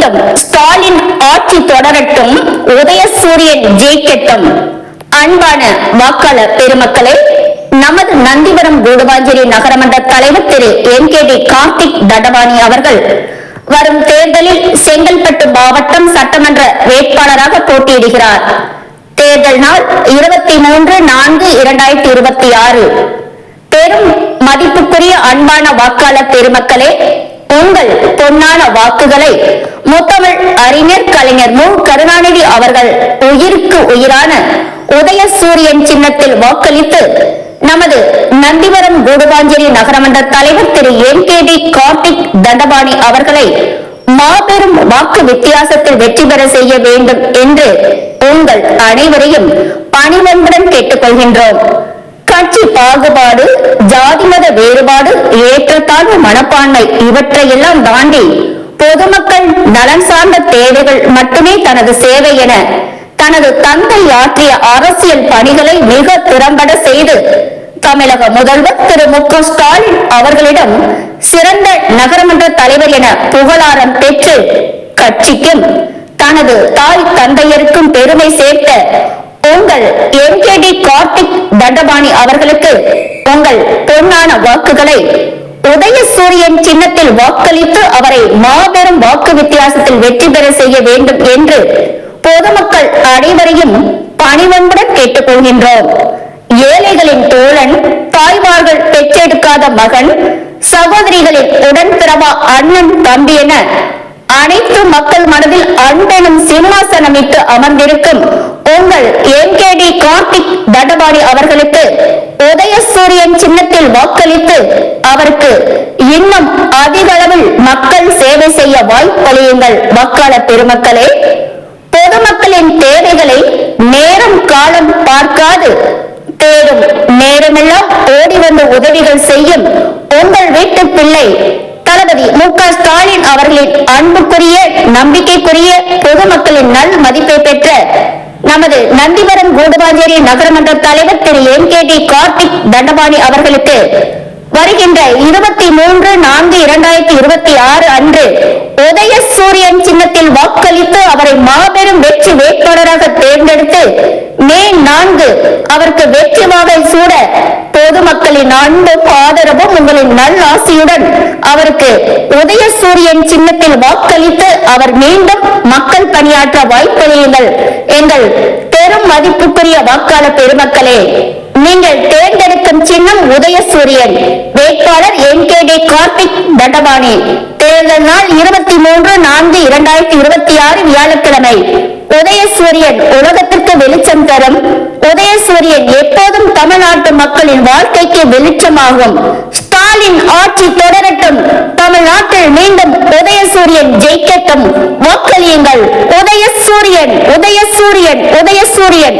மீண்டும் ஸ்டாலின் ஆட்சி தொடரட்டும், உதயசூரியன் ஜெயிக்கட்டும். அன்பான வாக்காளர் பெருமக்களே, நமது நந்திவரம் கூடுவாஞ்சேரி நகரமன்ற தலைவர் திரு என்கேடி கார்த்திக் தண்டபாணி அவர்கள் வரும் தேர்தலில் செங்கல்பட்டு மாவட்டம் சட்டமன்ற வேட்பாளராக போட்டியிடுகிறார். தேர்தல் நாள் 23/4/2026. பெரும் மதிப்புக்குரிய அன்பான வாக்காளர் பெருமக்களே, உங்கள் பொன்னான வாக்குகளை முத்தமிழ் அறிஞர் கலைஞர் மு கருணாநிதி அவர்கள் உயிருக்கு உயிரான உதயசூரியன் சின்னத்தில் வாக்களித்து நமது நந்திவரம் கூடுவாஞ்சேரி நகரமன்ற தலைவர் திரு என்கேடி கார்த்திக் தண்டபாணி அவர்களை மாபெரும் வாக்கு வித்தியாசத்தில் வெற்றி பெற செய்ய வேண்டும் என்று உங்கள் அனைவரையும் பணிவன்புடன் கேட்டுக்கொள்கின்றோம். கட்சி பாகுபாடு, ஜாதி மத வேறுபாடு, ஏற்றத்தாழ்வு மனப்பான்மை இவற்றையெல்லாம் தாண்டி பொதுமக்கள் நலன் சார்ந்த தேவைகள் மட்டுமே தனது சேவை என தனது தந்தை ஆற்றிய அரசியல் பணிகளை மிக திறம்பட செய்து தமிழக முதல்வர் திரு மு க ஸ்டாலின் அவர்களிடம் சிறந்த நகரமன்ற தலைவர் என புகழாரம் பெற்று கட்சிக்கும் தனது தாய் தந்தையருக்கும் பெருமை சேர்த்த உங்கள் என்கேடி கார்த்திக் தண்டபாணி அவர்களுக்கு உங்கள் பொன்னான வாக்குகளை உதயசூரியன் சின்னத்தில் வாக்களித்து அவரை மாபெரும் வாக்கு வித்தியாசத்தில் வெற்றி பெற செய்ய வேண்டும் என்று பொதுமக்கள் அனைவரையும் பணிவன்புடன் கேட்டுக்கொள்கின்றோம். ஏழைகளின் தோழன், தாய்மார்கள் பெற்றெடுக்காத மகன், சகோதரிகளின் உடன்பிறவா அண்ணன் தம்பி என அனைத்து மக்கள் மனதில் அன்பெனும் சிம்மாசனமிட்டு அமர்ந்திருக்கும் உங்கள் என்கேடி கார்த்திக் தண்டபாணி அவர்களுக்கு உதயசூரியன் சின்னத்தில் வாக்களித்து அவருக்கு இன்னும் அதிக அளவில் மக்கள் சேவை செய்ய வாய்ப்பளியுங்கள். வாக்காளர் பெருமக்களே, பொதுமக்களின் தேவைகளை நேரம் காலம் பார்க்காது தேடும் நேரமெல்லாம் ஓடி வந்து உதவிகள் செய்யும் உங்கள் வீட்டு பிள்ளை தளபதி மு க ஸ்டாலின் அவர்களின் அன்புக்குரிய, நம்பிக்கைக்குரிய, பொதுமக்களின் நல் மதிப்பை பெற்ற நமது நந்திவரம் கூடுவாஞ்சேரி நகரமன்ற தலைவர் திரு என்கேடி கார்த்திக் தண்டபாணி அவர்களுக்கு வருகின்ற 23/4/2026 அன்று உதயசூரியன் சின்னத்தில் வாக்களித்து அவரை மாபெரும் வெற்றி வேட்பாளராக தேர்ந்தெடுத்து மே 4 அவருக்கு வெற்றி வாகை சூட பொதுமக்களின் அன்பும் ஆதரவும் உங்களின் நல் ஆசியுடன் அவருக்கு உதயசூரியன் சின்னத்தில் வாக்களித்து அவர் மீண்டும் மக்கள் பணியாற்ற வாய்ப்பளியுங்கள். எங்கள் பெரும் மதிப்புக்குரிய வாக்காளர் பெருமக்களே, நீங்கள் தேர்ந்தெடுக்கும் சின்னம் உதயசூரியன், வேட்பாளர் என்கேடி கார்த்திக் தண்டபாணி. தேர்தல் நாள் 23/4/2026 வியாழக்கிழமை. உதயசூரியன் உலகத்திற்கு வெளிச்சம் தரும். உதயசூரியன் எப்போதும் தமிழ்நாட்டு மக்களின் வாழ்க்கைக்கு வெளிச்சமாகும். ஸ்டாலின் ஆட்சி தொடரட்டும், தமிழ்நாட்டில் மீண்டும் உதயசூரியன் ஜெயிக்கட்டும். வாக்களியுங்கள். உதயசூரியன், உதயசூரியன், உதயசூரியன்.